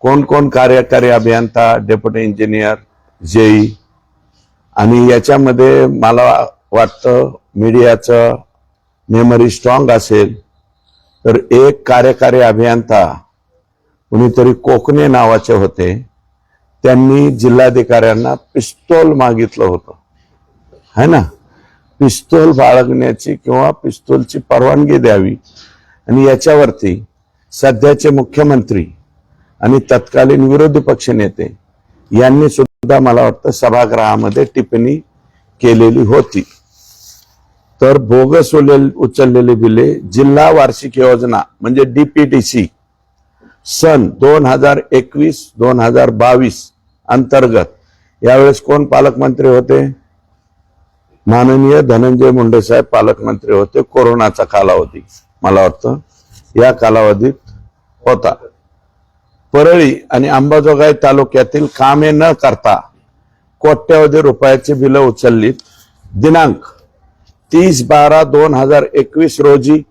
कोण कोण कार्यकारी अभियंता, डेप्युटी इंजिनियर, जेई, आणि याच्यामध्ये मला वाटतं मीडियाचं मेमरी स्ट्रॉंग असेल तर एक कार्यकारी अभियंता कुणीतरी कोकणे नावाचे होते, त्यांनी जिल्हाधिकाऱ्यांना पिस्तूल मागितलं होतं, है ना, पिस्तूल बाळगण्याची किंवा पिस्तूलची परवानगी द्यावी. आणि याच्यावरती सध्याचे मुख्यमंत्री आणि तत्कालीन विरोधी पक्ष नेते यांनी सुद्धा मला वाटतं सभागृहामध्ये टिप्पणी केलेली होती. तर बोगस उचललेली बिले जिल्हा वार्षिक योजना म्हणजे डीपीटीसी सन 2021-2022 अंतर्गत यावेळेस कोण पालकमंत्री होते? माननीय धनंजय मुंडे साहेब पालकमंत्री होते. कोरोनाचा कालावधी मला वाटतं या कालावधीत होता. परळी आणि अंबाजोगाई तालुक्यातील कामे न करता कोट्यवधी रुपयाची बिलं उचललीत. दिनांक 30/12/2021 रोजी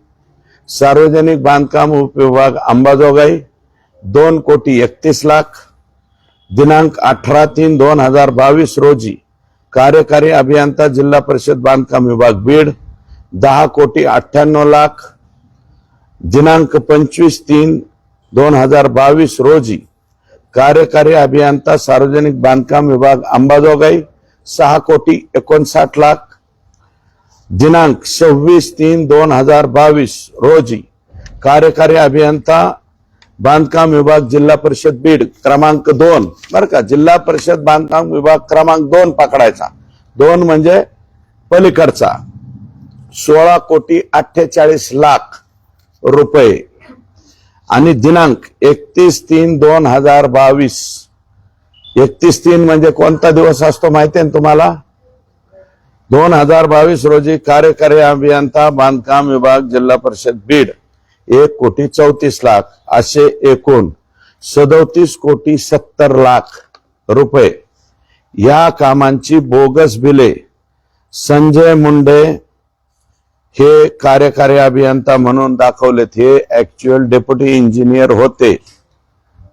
सार्वजनिक बांधकाम उपविभाग अंबाजोगाई 2,31,00,000. दिनांक 18/3/2022 रोजी कार्यकारी अभियंता जिल्हा परिषद बांधकाम विभाग बीड 10,98,00,000. दिनांक 25/3/2022 रोजी कार्यकारी अभियंता सार्वजनिक बांधकाम विभाग अंबाजोगाई 6,59,00,000. दिनांक 26/3/2022 रोजी कार्यकारी अभियंता बांधकाम विभाग जिल्हा परिषद बीड क्रमांक 2, बर का, जिल्हा परिषद बांधकाम विभाग क्रमांक 2 पकडायचा, 2 म्हणजे पलीकडचा, 16,48,00,000 रुपये. आणि दिनांक 31/3/2022, 31/3 म्हणजे कोणता दिवस असतो माहिती आहे तुम्हाला? 2022 रोजी कार्यकारी अभियंता बांधकाम विभाग जिल्हा परिषद बीड 1,34,00,000 असे एकूण 37,70,00,000 रुपये या कामांची बोगस बिले संजय मुंडे हे कार्यकारी अभियंता म्हणून दाखवलेत. हे ऍक्च्युअल डेप्युटी इंजिनियर होते.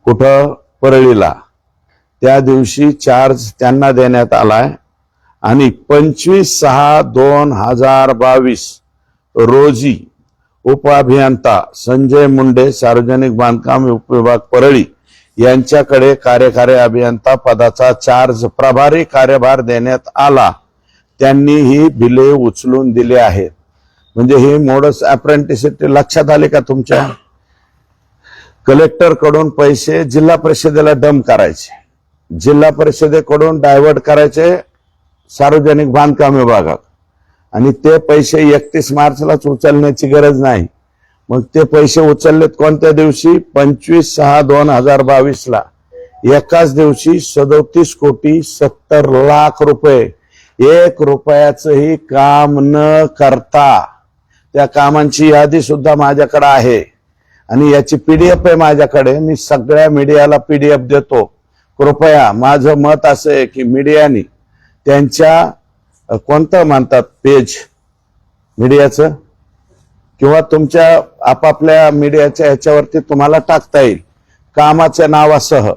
कुठं? परळीला. त्या दिवशी चार्ज त्यांना देण्यात आलाय. आणि 25/6/2022 रोजी उपअभियंता संजय मुंडे सार्वजनिक बांधकाम विभाग परळी यांच्याकडे कार्यकारी अभियंता पदाचा चार्ज प्रभारी कार्यभार देण्यात आला. त्यांनी ही बिले उचलून दिली आहेत. म्हणजे ही मोडस अप्रेंटिसिटी लक्षात आले का तुमच्या? कलेक्टर कडून पैसे जिल्हा परिषदेला डंप करायचे, जिल्हा परिषदेकडून डायव्हर्ट करायचे सार्वजनिक बांधकाम विभागात, आणि ते पैसे 31 मार्चलाच उचलण्याची गरज नाही. मग ते पैसे उचललेत कोणत्या दिवशी? 25/6/2022 ला. एकाच दिवशी 37,70,00,000 रुपये 1 रुपयाचंही काम न करता. त्या कामांची यादी सुद्धा माझ्याकडे आहे आणि याची पीडीएफ आहे माझ्याकडे. मी सगळ्या मीडियाला पीडीएफ देतो. कृपया, माझं मत असं आहे की मीडियानी त्यांच्या कोणतं म्हणतात पेज मीडियाचं, किंवा तुमच्या आपापल्या मीडियाच्या ह्याच्यावरती तुम्हाला टाकता येईल कामाच्या नावासह.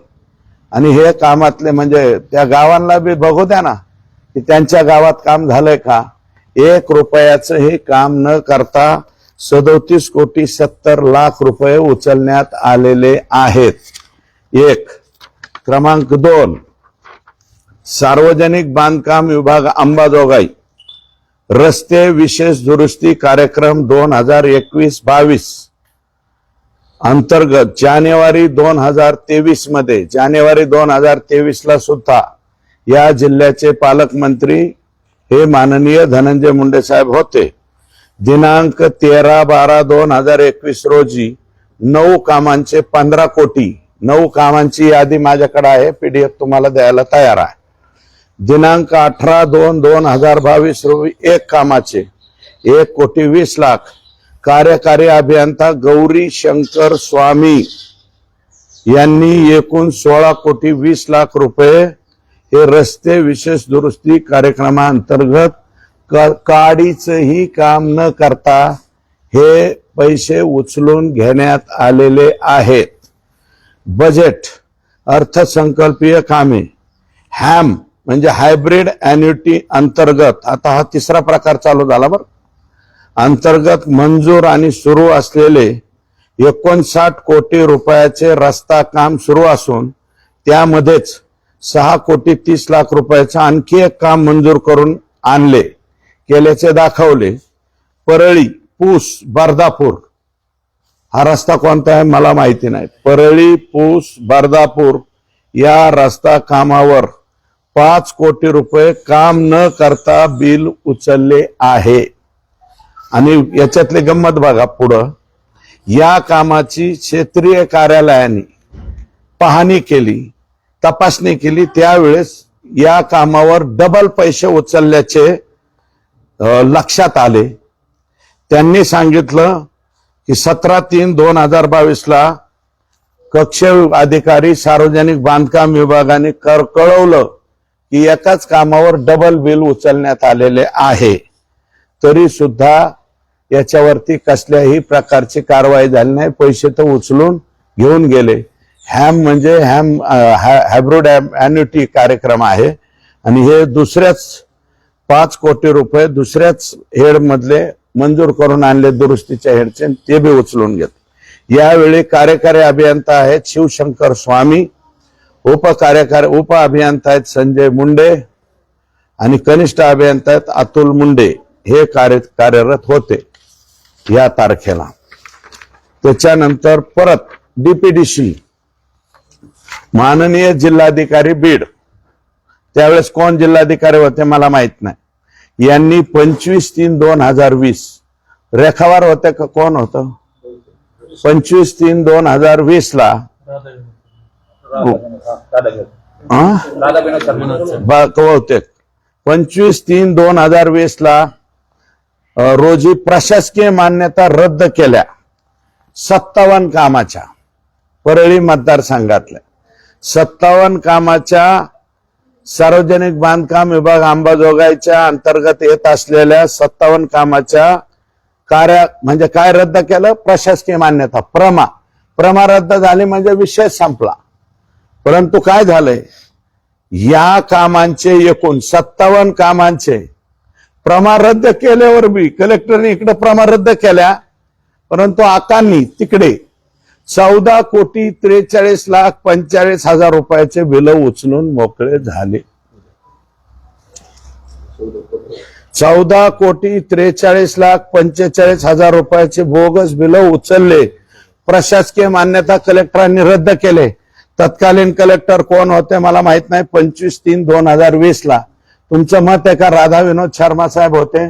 आणि हे कामातले म्हणजे त्या गावांना बी बघू द्या ना की त्यांच्या गावात काम झालंय का. 1 रुपयाचं हे काम न करता 37,70,00,000 रुपये उचलण्यात आलेले आहेत. 1. क्रमांक 2, सार्वजनिक बांधकाम विभाग अंबाजोगाई रस्ते विशेष दुरुस्ती कार्यक्रम 2021-22 अंतर्गत जानेवारी 2023 मध्ये, जानेवारी 2023 ला सुद्धा या जिल्ह्याचे पालकमंत्री हे माननीय धनंजय मुंडे साहेब होते. दिनांक 13/12/2021 रोजी 9 कामांचे 15 कोटी, 9 कामांची यादी माझ्याकडे आहे, पीडीएफ तुम्हाला द्यायला तयार आहे. दिनांक 18/2/2022 रोजी 1 कामाचे 1,20,00,000 कार्यकारी अभियंता गौरी शंकर स्वामी यांनी एकूण 16,20,00,000 रुपये हे रस्ते विशेष दुरुस्ती कार्यक्रमांतर्गत काडीचंही काम न करता हे पैसे उचलून घेण्यात आलेले आहेत. बजेट अर्थसंकल्पीय कामे हॅम म्हणजे हायब्रिड अॅन्युटी अंतर्गत, आता हा तिसरा प्रकार चालू झाला बरं, अंतर्गत मंजूर आणि सुरू असलेले 59 कोटी रुपयाचे रस्ता काम सुरू असून त्यामध्येच 6 कोटी 30 लाख रुपयाचं आणखी एक काम मंजूर करून केल्याचे दाखवले. परळी पूस बर्दापूर हा रस्ता कोणता आहे मला माहिती नाही. परळी पूस बर्दापूर या रस्ता कामावर 5 कोटी रुपये काम न करता बिल उचलले आहे. आणि याच्यातली गंमत बघा पुढं, या कामाची क्षेत्रीय कार्यालयाने पाहणी केली, तपासणी केली, त्यावेळेस या कामावर डबल पैसे उचलल्याचे लक्षात आले. त्यांनी सांगितलं की 17/3/2022 कक्ष अधिकारी सार्वजनिक बांधकाम विभागाने कळवलं की एकाच कामावर डबल बिल उचलण्यात आलेले आहे. तरी सुद्धा याच्यावरती कसल्याही प्रकारची कारवाई झाली नाही, पैसे तर उचलून घेऊन गेले. हॅम म्हणजे हायब्रिड अॅन्युटी कार्यक्रम आहे आणि हे दुसऱ्याच 5 कोटी रुपये दुसऱ्याच हेड मधले मंजूर करून आणले, दुरुस्तीच्या हेडचे, ते बी उचलून घेत. यावेळी कार्यकारी अभियंता आहेत शिवशंकर स्वामी, उप अभियंता आहेत संजय मुंडे आणि कनिष्ठ अभियंता आहेत अतुल मुंडे. हे कार्यरत होते या तारखेला. त्याच्यानंतर परत डीपीडीसी माननीय जिल्हाधिकारी बीड, त्यावेळेस कोण जिल्हाधिकारी होते मला माहित नाही, यांनी 25/3/2020 रेखावार होते का कोण होतं, 25/3/2020 बहुतेक 25/3/2020 रोजी प्रशासकीय मान्यता रद्द केल्या 57 कामाच्या. परळी मतदारसंघातल्या 57 कामाच्या सार्वजनिक बांधकाम विभाग अंबाजोगाईच्या अंतर्गत येत असलेल्या 57 कामाच्या म्हणजे काय रद्द केलं, प्रशासकीय मान्यता प्रमा रद्द झाली म्हणजे विषय संपला. परंतु काय झालंय, या कामांचे एकूण 57 कामांचे प्रमा रद्द केल्यावर बी कलेक्टरने इकडे प्रमा रद्द केल्या, परंतु आकांनी तिकडे 14,43,45,000 रुपयाचे बिल उचलून मोकळे झाले. 14,43,45,000 रुपयाचे बोगस बिल उचलले. प्रशासकीय मान्यता कलेक्टरांनी रद्द केले. तत्कालीन कलेक्टर कोण होते मला माहित नाही. 25/3/2020 तुमचं मत आहे का राधा विनोद शर्मा साहेब होते,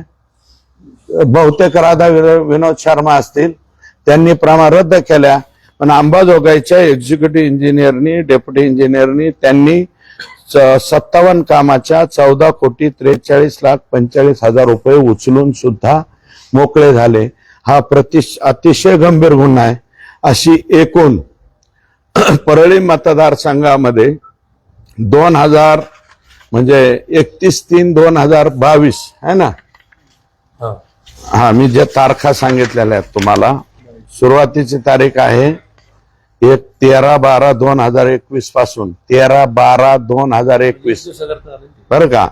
बहुतेक राधा विनोद शर्मा असतील. त्यांनी प्रमा रद्द केल्या, पण अंबाजोगाईच्या एक्झिक्युटिव्ह इंजिनियरनी डेप्युटी इंजिनियरनी त्यांनी 57 कामाच्या 14,43,45,000 रुपये उचलून सुद्धा मोकळे झाले. हा अतिशय गंभीर गुन्हा आहे. अशी एकूण परळी मतदारसंघामध्ये 2000 म्हणजे 31/3/2022 है ना. हा मी जे तारखा सांगितलेल्या आहेत तुम्हाला, सुरुवातीची तारीख आहे 13/12/2021 पासून 13/12/2021 बरं का.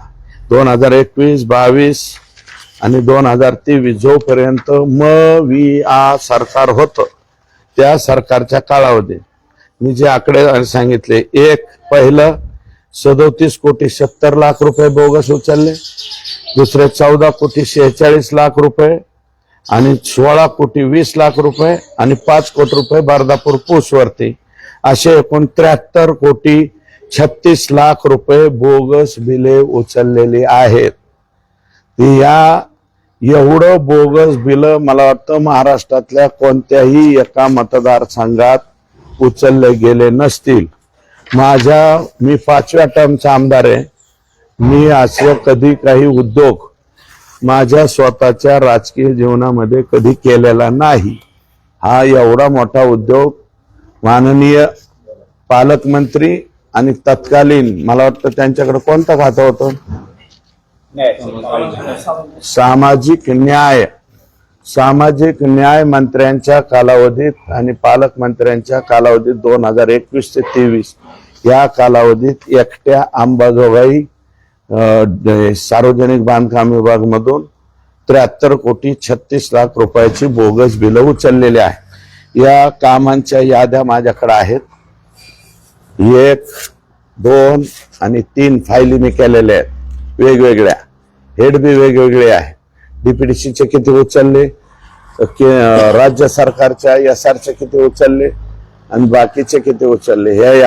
2021, 22 आणि 2023 जोपर्यंत सरकार होतं त्या सरकारच्या कालावधीत मी जे आकडे सांगितले, पहिलं 37,70,00,000 रुपये बोगस उचलले, दुसरे 14,46,00,000 रुपये आणि 16,20,00,000 रुपये आणि 5 कोटी रुपये बर्दापूर पूसवरती, असे एकूण 73,36,00,000 रुपये बोगस बिले उचललेली आहेत. एवढं बोगस बिल मला वाटतं महाराष्ट्रातल्या कोणत्याही एका मतदारसंघात उचलले गेले नसतील. मी 5व्या टर्मचा आमदार आहे. मी असं कधी काही उद्योग माझ्या स्वतःच्या राजकीय जीवनामध्ये कधी केलेला नाही. हा एवढा मोठा उद्योग माननीय पालकमंत्री आणि तत्कालीन मला वाटतं त्यांच्याकडे कोणतं खातं होतं, सामाजिक न्याय मंत्र्यांच्या कालावधीत आणि पालकमंत्र्यांच्या कालावधीत 2021 ते 23 या कालावधीत एकट्या अंबाजोगाई सार्वजनिक बांधकाम विभाग मधून 73,36,00,000 रुपयाची बोगस बिलं उचललेली आहे। या कामांच्या याद्या माझ्याकडे आहेत। 1, 2 आणि 3 फायली मी केलेल्या आहेत वेगवेगळ्या, हेड बी वेगवेगळे आहे। डीपीडीसीचे किती उचलले, राज्य सरकारच्या एसआरचे किती उचलले आणि बाकीचे किती उचलले हे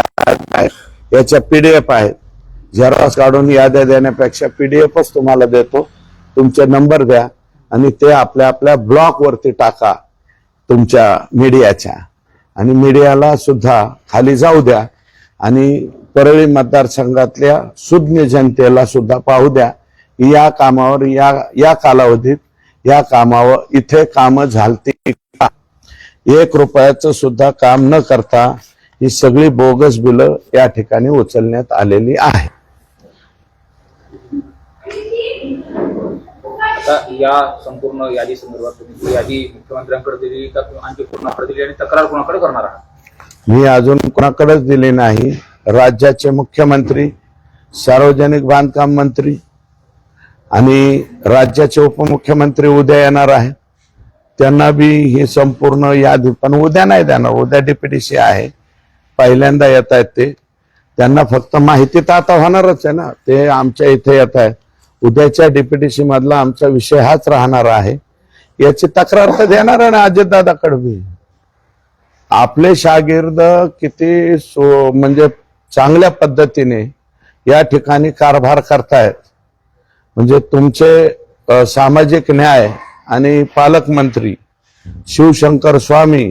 याच्या पीडीएफ आहेत। झेरॉक्स काढून याद्या देण्यापेक्षा पीडीएफच तुम्हाला देतो, तुमचे नंबर द्या आणि ते आपल्या आपल्या ब्लॉक वरती टाका तुमच्या मीडियाच्या, आणि मीडियाला सुद्धा खाली जाऊ द्या आणि परळी मतदारसंघातल्या सुज्ञ जनतेला सुद्धा पाहू द्या की या कामावर या कालावधीत या कामावर इथे काम झालती का। 1 रुपयाचं सुद्धा काम न करता ही सगळी बोगस बिलं या ठिकाणी उचलण्यात आलेली आहे। आता या संपूर्ण यादी संदर्भात तुम्ही यादी मुख्यमंत्र्यांकडे दिली का आणखी कोणाकडे दिली आणि तक्रार कोणाकडे करणार आहात? मी अजून कोणाकडेच दिली नाही। राज्याचे मुख्यमंत्री, सार्वजनिक बांधकाम मंत्री आणि राज्याचे उपमुख्यमंत्री उद्या येणार आहे, त्यांना बी ही संपूर्ण यादी, पण उद्या नाही देणार, उद्या डीपीडीसी आहे, पहिल्यांदा येत आहेत ते, त्यांना फक्त माहिती तर आता होणारच आहे ना, ते आमच्या इथे येत आहेत। उद्याच्या डीपीडीसी मधला आमचा विषय हाच राहणार आहे, याची तक्रार तर देणार आहे ना अजितदादाकडे बी। आपले शागिर्द किती म्हणजे चांगल्या पद्धतीने या ठिकाणी कारभार करतायत, म्हणजे तुमचे सामाजिक न्याय आणि पालकमंत्री शिवशंकर स्वामी,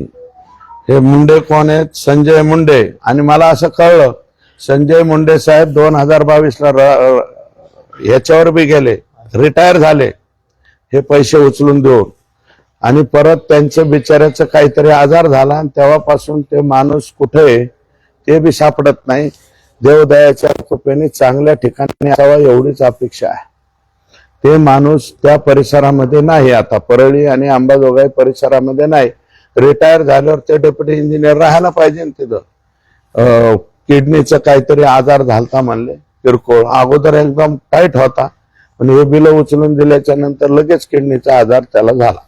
हे मुंडे कोण आहेत, संजय मुंडे, आणि मला असं कळलं संजय मुंडे साहेब 2022ला याच्यावर बी गेले, रिटायर झाले हे पैसे उचलून देऊन, आणि परत त्यांचं बिचाऱ्याचं काहीतरी आजार झाला आणि तेव्हापासून ते माणूस कुठे आहे ते बी सापडत नाही। देवदयाच्या कृपेने चांगल्या ठिकाणी असावा एवढीच अपेक्षा आहे। ते माणूस त्या परिसरामध्ये नाही, आता परळी आणि अंबाजोगाई परिसरामध्ये नाही, रिटायर झाल्यावर ते डेप्युटी इंजिनियर राहायला पाहिजे ना तिथं। किडनीचा काहीतरी आजार झालता म्हणले किरकोळ, अगोदर एकदम टाईट होता, पण हे बिलं उचलून दिल्याच्या नंतर लगेच किडनीचा आजार त्याला झाला।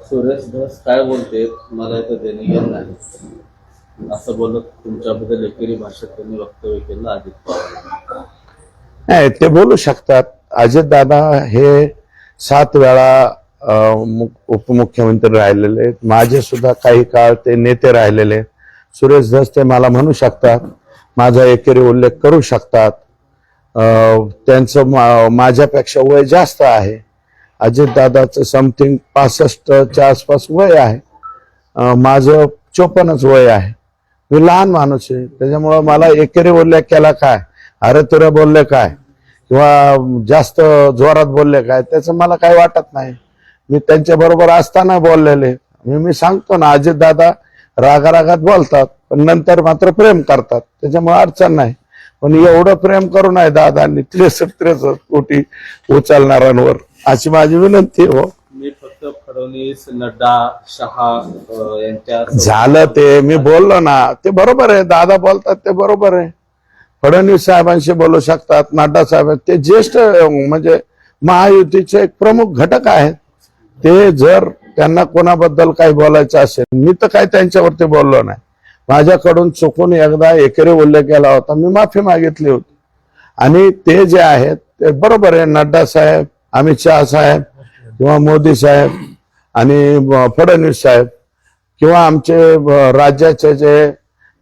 सुरेश धस काय बोलते, मला इथं देणं नाही असं बोलत तुमच्याबद्दल एकेरी भाषेत त्यांनी वक्तव्य केलं अजित पवार। नाही, ते बोलू शकतात। अजितदादा हे 7 वेळा उपमुख्यमंत्री राहिलेले आहेत, माझे सुद्धा काही काळ ते नेते राहिलेले। सुरेश धस ते मला म्हणू शकतात, माझा एकेरी उल्लेख करू शकतात। त्यांचं माझ्यापेक्षा वय जास्त आहे, अजितदादाचं समथिंग 65च्या आसपास वय आहे, माझं 54च वय आहे, मी लहान माणूस आहे, त्याच्यामुळं मला एकेरी उल्लेख केला काय, अरे तुरे बोलले काय किंवा जास्त जोरात बोलले काय, त्याचं मला काही वाटत नाही। मी त्यांच्या बरोबर असताना बोललेले, मी सांगतो ना, अजितदादा रागारागात बोलतात पण नंतर मात्र प्रेम करतात, त्याच्यामुळे अडचण नाही। पण एवढं प्रेम करू नये दादांनी 63 कोटी उचलणाऱ्यांवर, अशी माझी विनंती हो। मी फक्त फडणवीस, नड्डा, शहा यांच्या झालं ते मी बोललो ना, ते बरोबर आहे, दादा बोलतात ते बरोबर आहे। फडणवीस साहेबांशी बोलू शकतात, नड्डा साहेब, ते ज्येष्ठ म्हणजे महायुतीचे एक प्रमुख घटक आहेत, ते जर त्यांना कोणाबद्दल काही बोलायचं असेल, मी तर काही त्यांच्यावरती बोललो नाही, माझ्याकडून चुकून एकदा एकेरी उल्लेख केला होता, मी माफी मागितली होती, आणि ते जे आहेत ते बरोबर आहे। नड्डा साहेब, अमित शहा साहेब किंवा मोदी साहेब आणि फडणवीस साहेब किंवा आमचे राज्याचे जे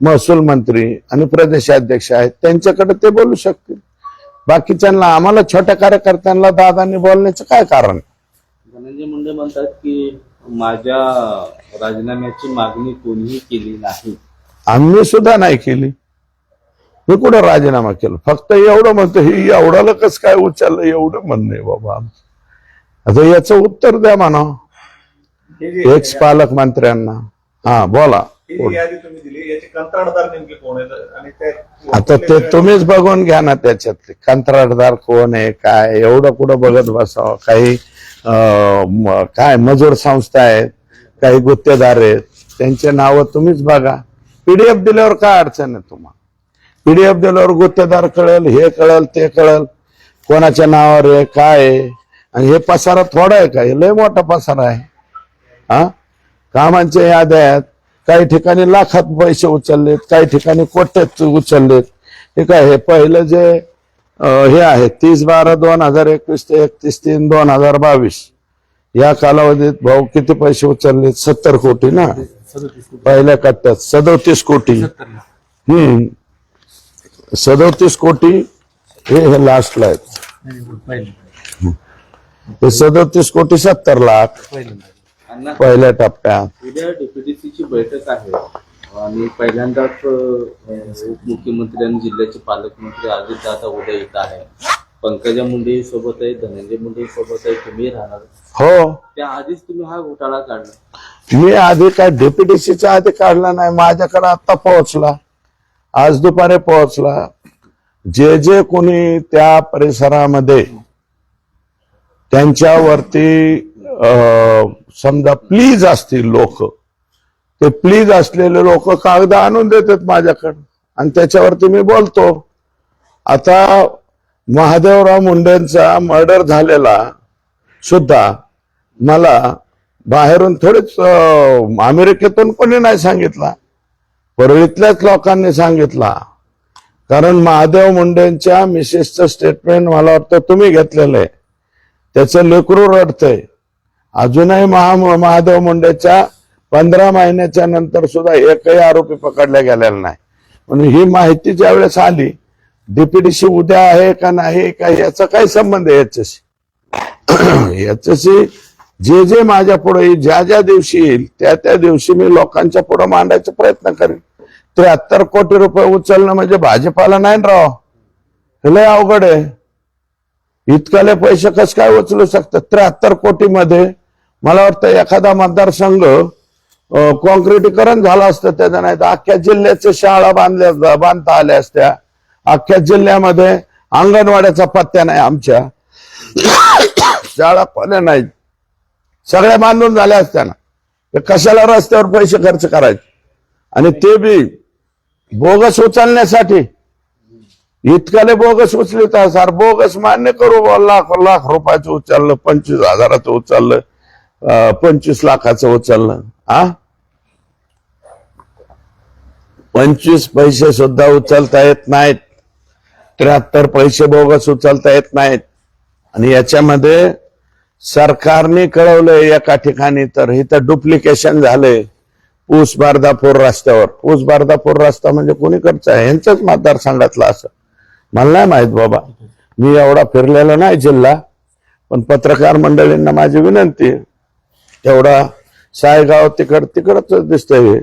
महसूल मंत्री आणि प्रदेशाध्यक्ष आहेत त्यांच्याकडे ते बोलू शकतील, बाकीच्यांना, आम्हाला छोट्या कार्यकर्त्यांना दादांनी बोलण्याचं काय कारण? धनंजय मुंडे म्हणतात की माझ्या राजीनाम्याची मागणी कोणीही केली नाही, आम्ही सुद्धा नाही केली, मी कुठं राजीनामा केला, फक्त एवढं म्हणतो ही एवढं कसं काय उचललं, एवढं म्हणणं आहे बाबा। आता याचं उत्तर द्या म्हणा एक्स पालकमंत्र्यांना। हा बोला। आता ते तुम्हीच बघून घ्या ना, त्याच्यातले कंत्राटदार कोण आहे काय, एवढं कुठं बघत बसावं, काही काय मजूर संस्था आहेत, काही गुत्तेदार आहेत, त्यांचे नाव तुम्हीच बघा, पीडीएफ दिल्यावर काय अडचण आहे तुम्हाला? पीडीएफ दिल्यावर गुत्तेदार कळेल, हे कळेल, ते कळेल, कोणाच्या नावावर आहे, काय आहे. आणि हे पसारा थोडा आहे का? हे लय मोठा पसारा आहे. हा, कामांच्या याद्या आहेत, काही ठिकाणी लाखात पैसे उचललेत, काही ठिकाणी कोट्यात उचललेत. हे काय, हे पहिलं जे हे आहे 30/12/2021 ते 31/3/2022 या कालावधीत भाऊ किती पैसे उचलले? 70 कोटी ना पहिल्या कट्ट्यात, 37 कोटी. 37 कोटी हे लास्टला आहेत. हे 37 कोटी 70 लाख अण्णा, पहिल्या टप्प्यात. उद्या डीपीडीसीची बैठक आहे आणि पहिल्यांदाच उपमुख्यमंत्री आणि जिल्ह्याचे पालकमंत्री अजितदादा उद्या येत आहे. पंकजा मुंडे सोबत आहे, धनंजय मुंडे सोबत आहे, तुम्ही राहणार. हो, त्या आधीच तुम्ही हा घोटाळा काढला. मी आधी काय डीपीडीसीचा आधी काढला नाही, माझ्याकडे आता पोहोचला, आज दुपारी पोहोचला. जे जे कोणी त्या परिसरामध्ये त्यांच्यावरती समजा प्लीज असतील लोक, ते प्लीज असलेले लोक कागद आणून देतात माझ्याकडे आणि त्याच्यावरती मी बोलतो. आता महादेवराव मुंडेंचा मर्डर झालेला सुद्धा मला बाहेरून थोडेच अमेरिकेतून कोणी नाही सांगितला, परळीतल्याच लोकांनी सांगितला. कारण महादेव मुंडेंच्या मिसेसचं स्टेटमेंट मला वाटतं तुम्ही घेतलेलं आहे. त्याचं लेकरू रडतंय. अजूनही महादेव मुंडेच्या 15 महिन्याच्या नंतर सुद्धा एकही आरोपी पकडला गेलेला नाही. म्हणून ही माहिती ज्या वेळेस आली, डीपीडीसी उद्या आहे का नाही का याचा काही संबंध आहे याच्याशी. याच्याशी जे जे माझ्या पुढे ज्या ज्या दिवशी येईल त्या त्या दिवशी मी लोकांच्या पुढे मांडायचा प्रयत्न करेन. 73 कोटी रुपये उचलणं म्हणजे भाजपाला नाही राव, हे लय अवघड आहे. इतकाले पैसे कस काय उचलू शकतात? 73 कोटी मध्ये मला वाटतं एखादा मतदारसंघ कॉन्क्रिटीकरण झालं असतं त्याचं, नाही तर अख्ख्या जिल्ह्याच्या शाळा बांधता आल्या असत्या. अख्ख्या जिल्ह्यामध्ये अंगणवाड्याचा पत्त्या नाही, आमच्या शाळा पण नाही, सगळ्या बांधून झाल्या असत्या ना. ते कशाला रस्त्यावर पैसे खर्च करायचे? आणि ते बी बोगस उचलण्यासाठी. इतकाले बोगस उचलित सर, बोगस मान्य करू, लाख लाख रुपयाचं उचललं, 25,000चं उचललं, 25 लाखाचं उचललं. 25 पैसे सुद्धा उचलता येत नाहीत. 73 पैसे बोगस उचलता येत नाहीत. आणि याच्यामध्ये सरकारने कळवलंय एका ठिकाणी, तर इथं डुप्लिकेशन झालंय ऊस बारदापूर रस्त्यावर. ऊस बारदापूर रस्ता म्हणजे कोणीकडचा आहे? यांच्याच मतदारसंघातला असं मला नाही माहित बाबा, मी एवढा फिरलेला नाही जिल्हा. पण पत्रकार मंडळींना माझी विनंती, एवढा सायगाव तिकडच दिसतंय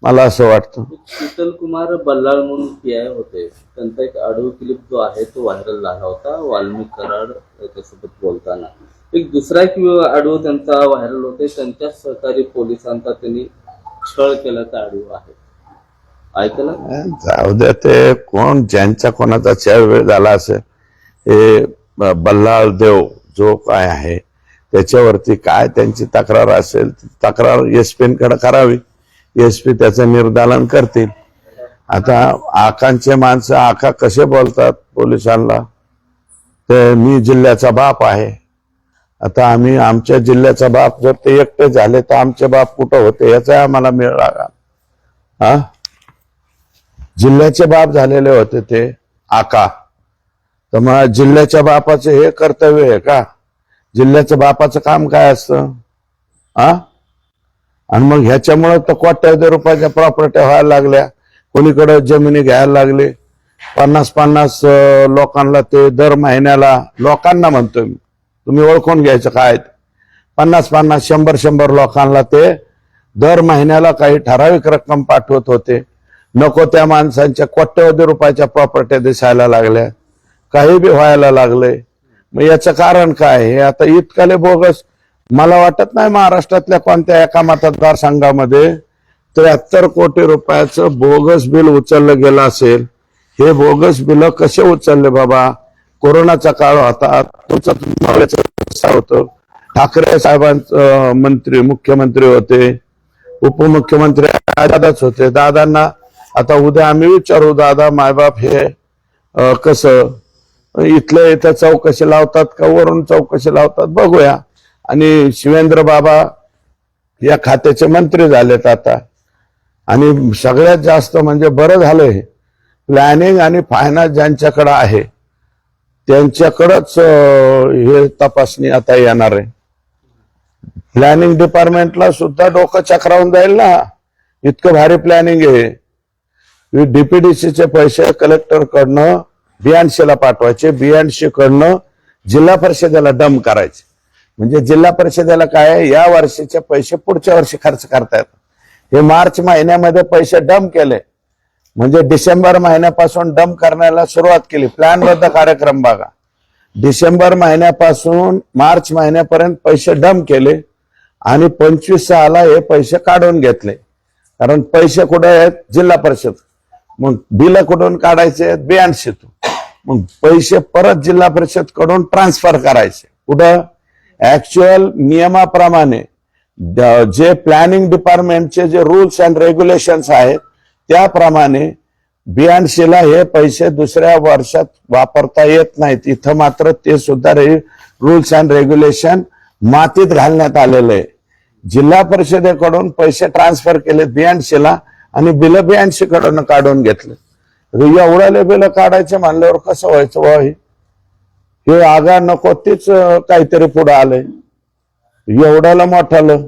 मला असं वाटतं. शीतल कुमार बल्लाळ म्हणून पीआय होते, त्यांचा एक ऑडिओ क्लिप जो आहे तो व्हायरल झाला होता वाल्मिक कराड त्याच्यासोबत बोलताना. एक दुसरा एक ऑडिओ त्यांचा व्हायरल होते, त्यांच्या सहकारी पोलिसांचा त्यांनी छळ केल्याचा ऑडिओ आहे, ऐकलं? जाऊ द्या, ते कोण ज्यांच्या कोणाचा छळ झाला असेल, हे बल्लाळ देव जो काय आहे त्याच्यावरती काय त्यांची तक्रार असेल, तक्रार एसपीकडे करावी, एसपी त्याचं निर्धारण करतील. आता आकांचे माणसं आका कसे बोलतात पोलिसांना, ते मी जिल्ह्याचा बाप आहे. आता आम्ही आमच्या जिल्ह्याचा बाप, जर ते एकटे झाले तर आमचे बाप कुठं होते याचा आम्हाला मेळ लागा. जिल्ह्याचे बाप झालेले होते ते आका, तर मग जिल्ह्याच्या बापाचं हे कर्तव्य आहे का? जिल्ह्याच्या बापाचं काम काय असतं? आणि मग ह्याच्यामुळे तर कोट्यावधी रुपयाच्या प्रॉपर्टी व्हायला लागल्या, कोणीकडे जमिनी घ्यायला लागले. 50-50 लोकांना ते दर महिन्याला, लोकांना म्हणतोय मी, तुम्ही ओळखून घ्यायचं काय, 50-50 100-100 लोकांना ते दर महिन्याला काही ठराविक रक्कम पाठवत होते. नको त्या माणसांच्या कोट्यवधी रुपयाच्या प्रॉपर्टी दिसायला लागल्या, काही बी व्हायला लागले. मग याचं कारण काय? हे आता इतकाले बोगस मला वाटत नाही महाराष्ट्रातल्या कोणत्या एका मतदारसंघामध्ये 73 कोटी रुपयाचं बोगस बिल उचललं गेलं असेल. हे बोगस बिल कसे उचलले बाबा? कोरोनाचा काळ होता, तुमचं होतं, ठाकरे साहेबांचं मुख्यमंत्री होते, उपमुख्यमंत्री दादाच होते. दादांना आता उद्या आम्ही विचारू, दादा मायबाप हे कसं इथलं इथं चौकशी लावतात का वरून चौकशी लावतात बघूया. आणि शिवेंद्र बाबा या खात्याचे मंत्री झालेत आता. आणि सगळ्यात जास्त म्हणजे बरं झालंय, प्लॅनिंग आणि फायनान्स ज्यांच्याकडे आहे त्यांच्याकडंच हे तपासणी आता येणार आहे. प्लॅनिंग डिपार्टमेंटला सुद्धा डोकं चक्रावून जाईल ना, इतकं भारी प्लॅनिंग आहे. डीपीडीसीचे पैसे कलेक्टर कडनं बीएनसीला पाठवायचे, बीएनसी कडनं जिल्हा परिषदेला डंप करायचे. म्हणजे जिल्हा परिषदेला काय, या वर्षीचे पैसे पुढच्या वर्षी खर्च करता येतात. हे मार्च महिन्यामध्ये पैसे डंप केले म्हणजे डिसेंबर महिन्यापासून डंप करण्याला सुरुवात केली. प्लॅनबद्ध कार्यक्रम बघा, डिसेंबर महिन्यापासून मार्च महिन्यापर्यंत पैसे डंप केले आणि 25/6 हे पैसे काढून घेतले. कारण पैसे कुठे आहेत, जिल्हा परिषद. मग बिल कुठून काढायचे, बीएनसीतून. मग पैसे परत जिल्हा परिषद कडून ट्रान्सफर करायचे कुठं, ऍक्च्युअल नियमाप्रमाणे जे प्लॅनिंग डिपार्टमेंटचे जे रूल्स अँड रेग्युलेशन्स आहेत त्याप्रमाणे बीएनसीला हे पैसे दुसऱ्या वर्षात वापरता येत नाहीत. इथं मात्र ते सुद्धा रूल्स अँड रेग्युलेशन मातीत घालण्यात आलेलं आहे. जिल्हा परिषदेकडून पैसे ट्रान्सफर केले बीएनसीला आणि बिल बीएनसी कडून काढून घेतले. एवढ्याले बिल काढायचे म्हणल्यावर कसं व्हायचं वय, हे आगा नको तेच काहीतरी पुढे आलंय एवढ्याला मोठालं.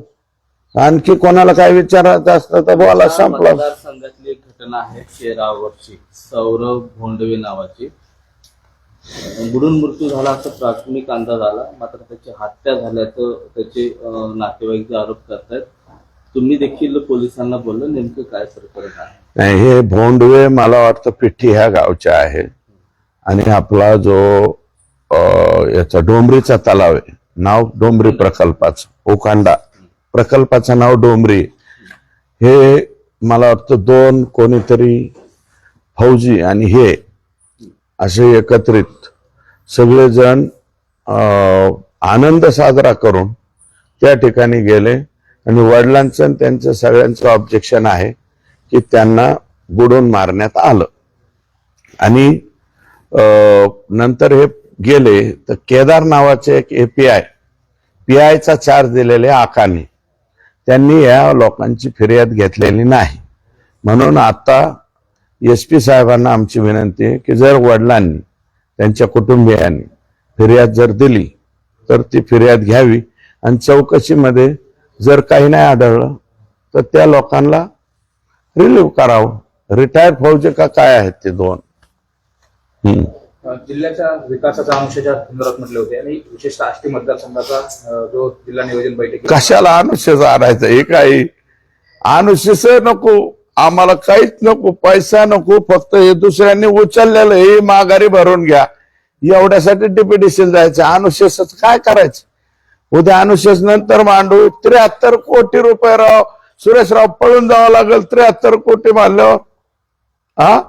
आणखी कोणाला काय विचारायचं असतं तर बोला, संपलं. मतदारसंघातली एक घटना आहे 13 सौरभ भोंडवे नावाची, बुडून मृत्यू झाला असं प्राथमिक अंदाज आला, मात्र त्याची हत्या झाल्याचं त्याचे नातेवाईक आरोप करतायत. तुम्ही देखील पोलिसांना बोललं, नेमकं काय प्रकरण आहे? नाही, हे भोंडवे मला वाटतं पिठी ह्या गावच्या आहे आणि आपला जो याचा डोंबरीचा तलाव आहे, नाव डोंबरी प्रकल्पाचं, ओकांडा प्रकल्पाचं नाव डोंबरी. हे मला वाटतं दोन कोणीतरी फौजी आणि हे असे एकत्रित सगळेजण आनंद साजरा करून त्या ठिकाणी गेले आणि वडिलांचं आणि त्यांचं सगळ्यांचं ऑब्जेक्शन आहे की त्यांना बुडून मारण्यात आलं. आणि नंतर हे गेले तर केदार नावाचे एक पीआयचा चार्ज दिलेले आकाने, त्यांनी या लोकांची फिर्याद घेतलेली नाही. म्हणून आता एसपी साहेबांना आमची विनंती आहे की जर वडिलांनी त्यांच्या कुटुंबियांनी फिर्याद जर दिली तर ती फिर्याद घ्यावी आणि चौकशीमध्ये जर काही नाही आढळलं तर त्या लोकांना रिलीव्ह करावं. रिटायर्ड फौजी का काय आहेत ते दोन. जिल्ह्याच्या विकासाच्या अनुषयाच्या संदर्भात म्हटले होते आणि विशेषतः आष्टी मतदारसंघाचा जो जिल्हा नियोजन बैठक, कशाला अनुशेष आणायचं, हे काही अनुशेष नको आम्हाला, काहीच नको, पैसा नको, फक्त हे दुसऱ्यांनी उचललेलं हे माघारी भरून घ्या एवढ्यासाठी डीपीडीसीला जायचं. अनुशेषच काय करायचं, उद्या अनुशेष नंतर मांडू. 73 कोटी रुपये राव सुरेशराव पळून जावं लागेल. 73 कोटी मानल्यावर हा,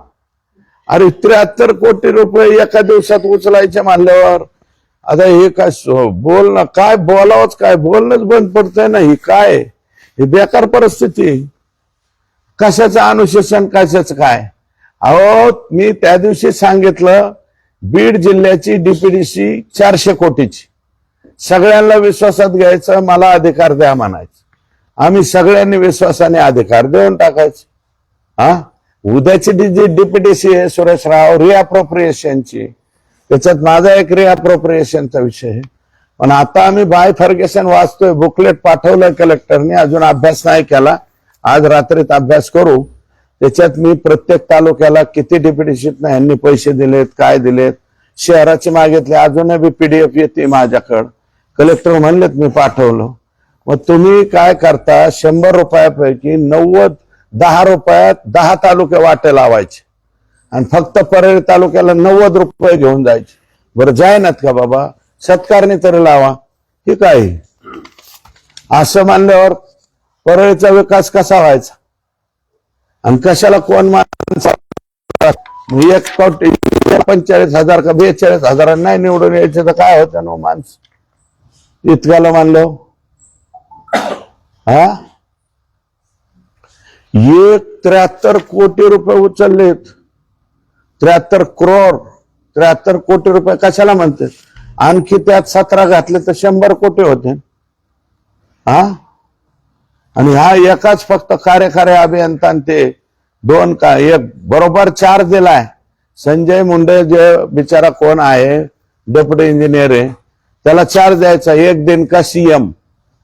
अरे 73 कोटी रुपये एका दिवसात उचलायचे मानल्यावर आता हे काय बोलणं, काय बोलावंच, काय बोलणंच बंद पडतंय ना. ही काय, ही बेकार परिस्थिती. कशाचं अनुशासन, कशाचं काय. अहो मी त्या दिवशी सांगितलं बीड जिल्ह्याची डीपीडीसी 400 कोटीची, सगळ्यांना विश्वासात घ्यायचं, मला अधिकार द्या म्हणायचं. आम्ही सगळ्यांनी विश्वासाने अधिकार देऊन टाकायचे. हा, उद्याची जी डीपीडीसी आहे सुरेशराव रिअप्रोप्रिएशनची, त्याच्यात माझा एक रिअप्रोप्रिएशनचा विषय आहे. पण आता आम्ही बाय फर्गेशन वाचतोय, बुकलेट पाठवलंय कलेक्टरने, अजून अभ्यास नाही केला. आज रात्रीत अभ्यास करू. त्याच्यात मी प्रत्येक तालुक्याला किती डीपीडीसीतनं यांनी पैसे दिलेत, काय दिलेत, शहराचे मागितले, अजूनही बी पीडीएफ येते माझ्याकडं. कलेक्टर म्हणलेत मी पाठवलं. मग तुम्ही काय करता, 100 रुपयापैकी 10 रुपयात 10 तालुके वाटे लावायचे आणि फक्त परळी तालुक्याला 90 रुपये घेऊन जायचे. बरं जायनात का बाबा, सत्कारने तरी लावा. ठीक आहे, असं मानल्यावर परळीचा विकास कसा व्हायचा आणि कशाला कोण माणसं 1 कोटी 45,000 का 42,000 नाही निवडून यायचे तर काय होतं ना माणसं इतक्याला मानलो. हा, 73 कोटी रुपये उचललेत. 73 करोड, 73 कोटी रुपये कशाला म्हणते? आणखी त्यात 17 घातले तर 100 कोटी होते. हा, आणि हा एकाच फक्त कार्यकारी अभियंता ते दोन का एक बरोबर 4 दिलाय. संजय मुंडे जे बिचारा कोण आहे, डेप्युटी इंजिनियर आहे, त्याला 4 द्यायचा. एक दिन का सीएम,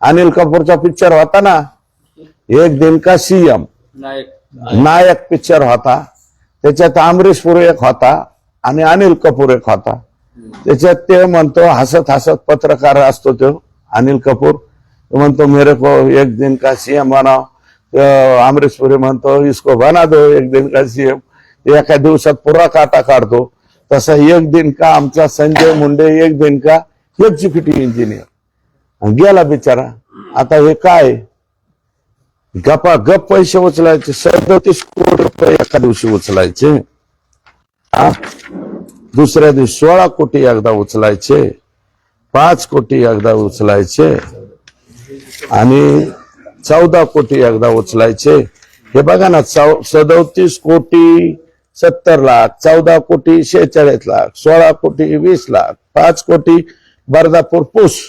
अनिल कपूरचा पिक्चर होता ना, एक दिन का सीएम, नायक पिक्चर होता. त्याच्यात अमरीश पुरी एक होता आणि अनिल कपूर एक होता. त्याच्यात ते म्हणतो, हसत हसत पत्रकार असतो तो अनिल कपूर, तो म्हणतो मेरे को एक दिन का सीएम बनाओ. अमरीश पुरी म्हणतो इसको बना दो एक दिन का सीएम. एका दिवसात पुरा काटा काढतो. तसा एक दिन का आमचा संजय मुंडे एक दिन का एक्झिक्युटिव्ह इंजिनियर गेला बिचारा. आता हे काय, गप्पा गप पैसे उचलायचे. 37 कोटी रुपये एका दिवशी उचलायचे. दुसऱ्या दिवशी 16 कोटी एकदा उचलायचे, 5 कोटी एकदा उचलायचे आणि 14 कोटी एकदा उचलायचे. हे बघा ना, 37 कोटी 70 लाख, 14 कोटी 46 लाख, 16 कोटी 20 लाख, 5 कोटी बर्दापूर पुस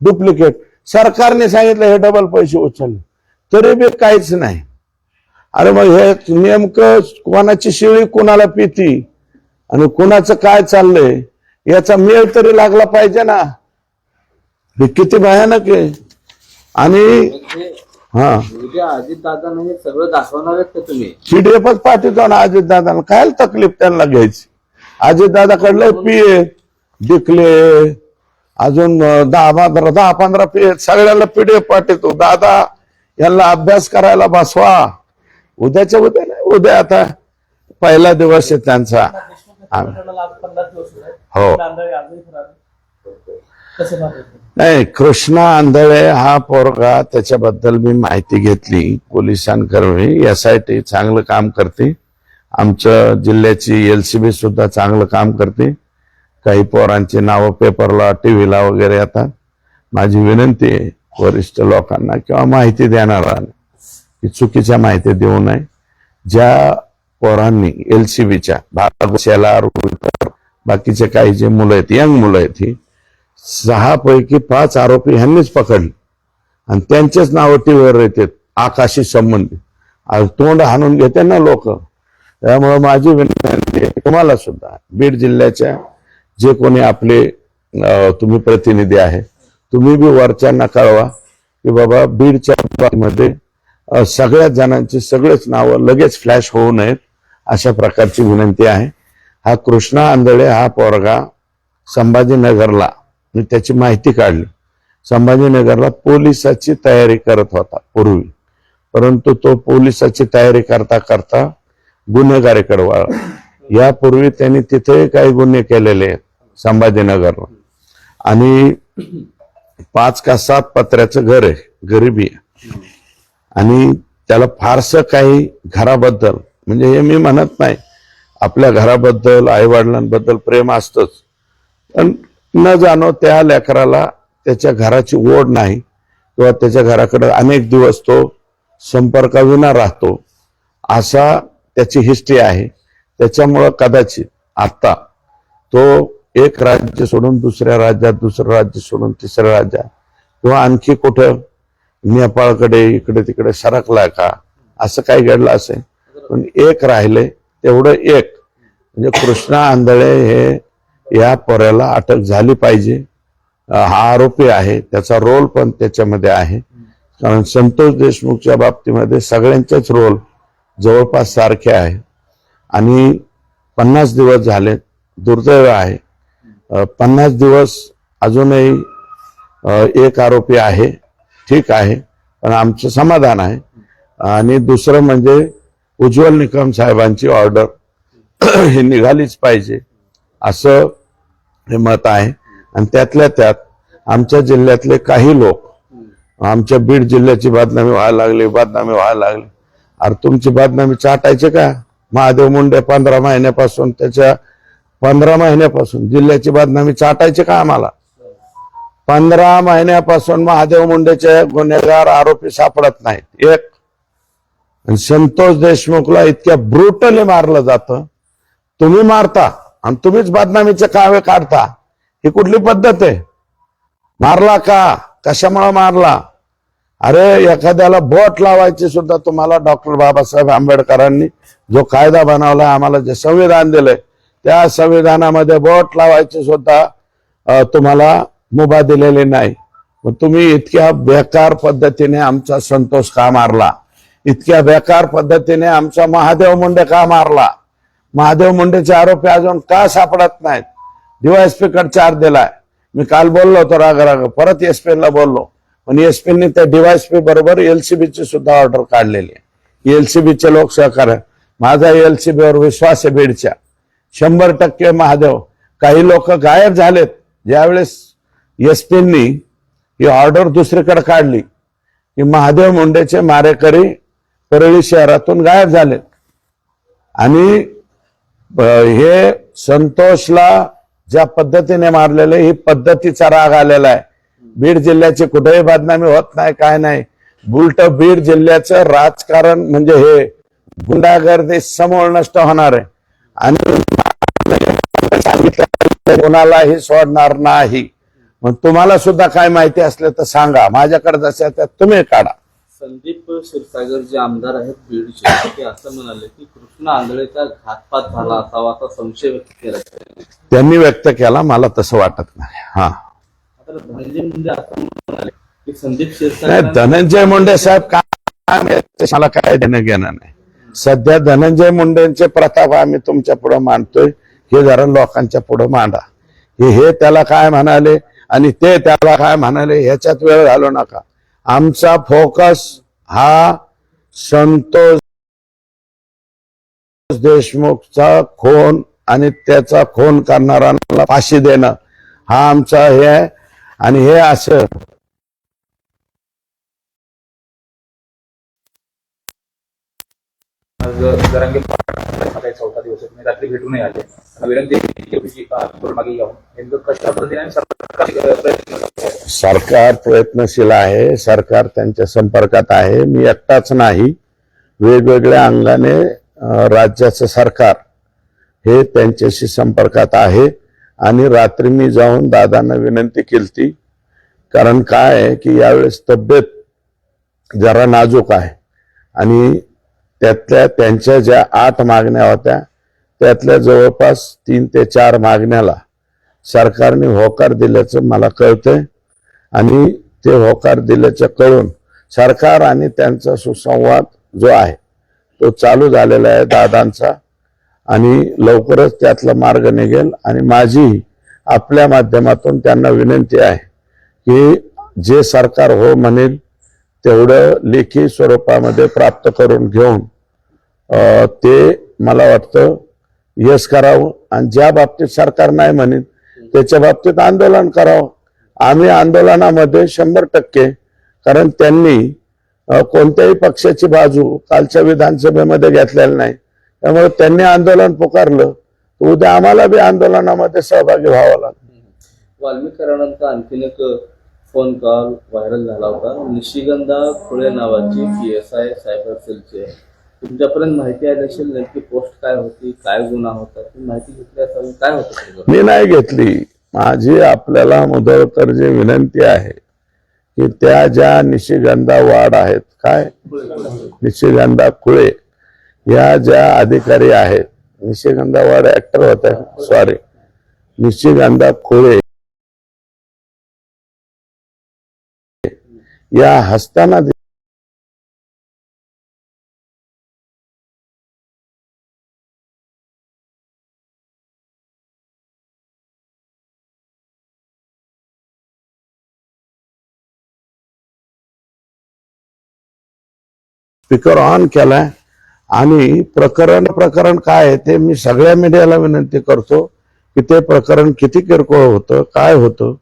डुप्लिकेट. सरकारने सांगितलं हे डबल पैसे उचलले, तरी बी काहीच नाही. अरे मग हे नेमकं कोणाची शिळी कोणाला पिती आणि कोणाचं काय चाललंय याचा मेळ तरी लागला पाहिजे ना. हे किती भयानक आहे. आणि हा, उद्या अजितदादांना हे सगळं दाखवणार आहेत का तुम्ही? पीडीएफच पाठवतो ना अजितदादांना. काय तकलीफ त्यांना घ्यायची? अजितदादाकडले पीए डिकले अजून 10-15 पीए सगळ्याला पीडीएफ पाठवतो. दादा यांना अभ्यास करायला बसवा. उद्याच्या उद्या नाही, उद्या आता पहिला दिवस आहे त्यांचा. हो नाही, कृष्णा आंधळे हा पोरगा, त्याच्याबद्दल मी माहिती घेतली पोलिसांकडे. SIT चांगलं काम करते. आमच्या जिल्ह्याची LCB सुद्धा चांगलं काम करते. काही पोरांची नावं पेपरला टीव्हीला वगैरे येतात. माझी विनंती आहे वरिष्ठ लोकांना किंवा माहिती देणाऱ्यांना की चुकीच्या माहिती देऊ नये. ज्या पोरांनी LCBच्या बाकीचे काही जे मुलं आहेत, यंग मुलं आहेत, ही 6 पैकी 5 आरोपी ह्यांनीच पकडले आणि त्यांचेच नावं टीव्हीवर येतात आकाशी संबंधित. तोंड हाणून घेते ना लोक. त्यामुळे माझी विनंती आहे तुम्हाला सुद्धा, बीड जिल्ह्याच्या जे कोणी आपले तुम्ही प्रतिनिधी आहे, तुम्ही बी वरच्यांना कळवा की बाबा बीडच्या बाबतीमध्ये सगळ्याच जणांची सगळेच नावं लगेच फ्लॅश होऊ नयेत, अशा प्रकारची विनंती आहे. हा कृष्णा आंधळे हा पोरगा संभाजीनगरला, मी त्याची माहिती काढली, संभाजीनगरला पोलिसाची तयारी करत होता पूर्वी. परंतु तो पोलिसाची तयारी करता करता गुन्हेगारीकडे वळला. यापूर्वी त्यांनी तिथे काही गुन्हे केलेले आहेत संभाजीनगरला. आणि 5 का 7 पत्र्याचं घर आहे, गरिबी आहे. आणि त्याला फारसं काही घराबद्दल, म्हणजे हे मी म्हणत नाही, आपल्या घराबद्दल आई वडिलांबद्दल प्रेम असतंच, पण न जाणो त्या लेकराला त्याच्या घराची ओढ नाही किंवा त्याच्या घराकडे अनेक दिवस तो संपर्काविना राहतो, असा त्याची हिस्ट्री आहे. त्याच्यामुळं कदाचित आता तो एक राज्य सोडून दुसऱ्या राज्यात, दुसरं राज्य सोडून तिसऱ्या राज्यात किंवा आणखी कुठं नेपाळकडे इकडे तिकडे सरकलाय का, असं काही घडलं असेल. पण एक राहिले तेवढं एक, म्हणजे कृष्णा आंधळे हे या पोऱ्याला अटक झाली पाहिजे. हा आरोपी आहे, त्याचा रोल पण त्याच्यामध्ये आहे. कारण संतोष देशमुखच्या बाबतीमध्ये सगळ्यांचेच रोल जवळपास सारखे आहे. आणि 50 दिवस झाले, दुर्दैव आहे 50 दिवस अजूनही एक आरोपी आहे, ठीक आहे, पण आमचं समाधान आहे. आणि दुसरं म्हणजे उज्ज्वल निकम साहेबांची ऑर्डर ही निघालीच पाहिजे, असं हे मत आहे. आणि त्यातल्या त्यात आमच्या जिल्ह्यातले काही लोक आमच्या बीड जिल्ह्याची बदनामी व्हायला लागली. अरे तुमची बदनामी चाटायचे का? महादेव मुंडे 15 महिन्यापासून जिल्ह्याची बदनामी चाटायचे का आम्हाला? 15 महिन्यापासून महादेव मुंडेचे गुन्हेगार आरोपी सापडत नाहीत. एक आणि संतोष देशमुखला इतक्या ब्रुटली मारलं जातं. तुम्ही मारता आणि तुम्हीच बदनामीचे कावे काढता. ही कुठली पद्धत आहे? मारला का? कशामुळे मारला? अरे एखाद्याला बोट लावायची सुद्धा तुम्हाला डॉक्टर बाबासाहेब आंबेडकरांनी जो कायदा बनवला, आम्हाला जे संविधान दिलंय त्या संविधानामध्ये बोट लावायची सुद्धा तुम्हाला मुभा दिलेली नाही. मग तुम्ही इतक्या बेकार पद्धतीने आमचा संतोष का मारला? इतक्या बेकार पद्धतीने आमचा महादेव मुंडे का मारला? महादेव मुंडेचे आरोपी अजून का सापडत नाहीत? डीवायएसपी कडे चार्ज दिलाय. मी काल बोललो होतो राग परत एसपीला बोललो, पण एसपीनी त्या डीवायएसपी बरोबर एलसीबीची सुद्धा ऑर्डर काढलेली आहे. एलसीबीचे लोक सहकार्य, माझा एलसीबीवर विश्वास आहे बीडच्या 100%. महादेव, काही लोक गायब झालेत. ज्यावेळेस एसपींनी ही ऑर्डर दुसरीकडे काढली की महादेव मुंडेचे मारेकरी परळी शहरातून गायब झालेत. आणि हे संतोषला ज्या पद्धतीने मारलेले, ही पद्धतीचा राग आलेला आहे. बीड जिल्ह्याची कुठेही बदनामी होत नाही, काय नाही. उलट बीड जिल्ह्याचं राजकारण म्हणजे हे गुंडागर्दी समूळ नष्ट होणार आहे. आणि कोणालाही सोडणार नाही. मग तुम्हाला सुद्धा काय माहिती असलं तर सांगा, माझ्याकडे जसं त्यात तुम्ही काढा. संदीप क्षीरसागर जे आमदार आहेत बीडचे, ते असं म्हणाले की कृष्ण आंधळेचा घातपात झाला असावा असा संशय व्यक्त केला. त्यांनी व्यक्त केला, मला तसं वाटत नाही. हा, आता धनंजय मुंडे असं म्हणाले की संदीप नाही, क्षीरसागर धनंजय मुंडे साहेब काय, मला काय देणं घेणं नाही. सध्या धनंजय मुंडेंचे प्रताप आम्ही तुमच्या पुढे मांडतोय, हे जरा लोकांच्या पुढे मांडा. हे त्याला काय म्हणाले आणि ते त्याला काय म्हणाले ह्याच्यात वेळ घालू नका. आमचा फोकस हा संतोष देशमुखचा खून आणि त्याचा खून करणाऱ्यांना फाशी देणं हा आमचा हे आहे. आणि हे असं आज जरांगे पाटलांचा 4था दिवस आहे, तुम्ही रात्री भेटूनही आले. विनंती मागे जाऊन नेमकं कशा पद्धतीने सरकार प्रयत्नशील आहे. सरकार त्यांच्या संपर्कात आहे. मी एकटाच नाही, वेगवेगळ्या अंगाने राज्याचं सरकार हे त्यांच्याशी संपर्कात आहे. आणि रात्री मी जाऊन दादांना विनंती केली, कारण काय आहे की यावेळेस तब्येत जरा नाजूक आहे. आणि त्यातल्या त्यांच्या ज्या 8 मागण्या होत्या त्यातल्या जवळपास 3 ते 4 मागण्याला सरकारने होकार दिल्याचं मला कळतंय. आणि ते होकार दिल्याचं कळून सरकार आणि त्यांचा सुसंवाद जो आहे तो चालू झालेला आहे दादांचा. आणि लवकरच त्यातला मार्ग निघेल. आणि माझी आपल्या माध्यमातून त्यांना विनंती आहे की जे सरकार हो म्हणेल तेवढं लेखी स्वरूपामध्ये प्राप्त करून घेऊन ते मला वाटतं यश करावं. आणि ज्या बाबतीत सरकार नाही म्हणेल त्याच्या बाबतीत आंदोलन करावं. आम्ही आंदोलनामध्ये 100%, कारण त्यांनी कोणत्याही पक्षाची बाजू कालच्या विधानसभेमध्ये घेतलेली नाही. त्यामुळे त्यांनी आंदोलन पुकारलं, उद्या आम्हाला बी आंदोलनामध्ये सहभागी व्हावं लागेल. वाल्मिकरांचा आणखीन एक फोन कॉल व्हायरल झाला होता. निशिगंधा खुळे नावाची PSI सायबर सेलची, तुमच्यापर्यंत माहिती आली असेल नेमकी पोस्ट काय होती, काय गुन्हा होता, ती माहिती घेतली असावी. काय होतं? मी नाही घेतली. माझी आपल्याला मुदळकरची विनंती आहे की त्या ज्या निशिगंधा वाड आहेत, काय निशिगंधा खुळे या ज्या अधिकारी आहेत, निशिगंधा वाड ऍक्टर होत्या, सॉरी, निशिगंधा खुळे या हस्ताना स्पीकर ऑन केलाय. आणि प्रकरण काय आहे ते मी सगळ्या मीडियाला विनंती करतो की ते प्रकरण किती किरकोळ होतं, काय होतं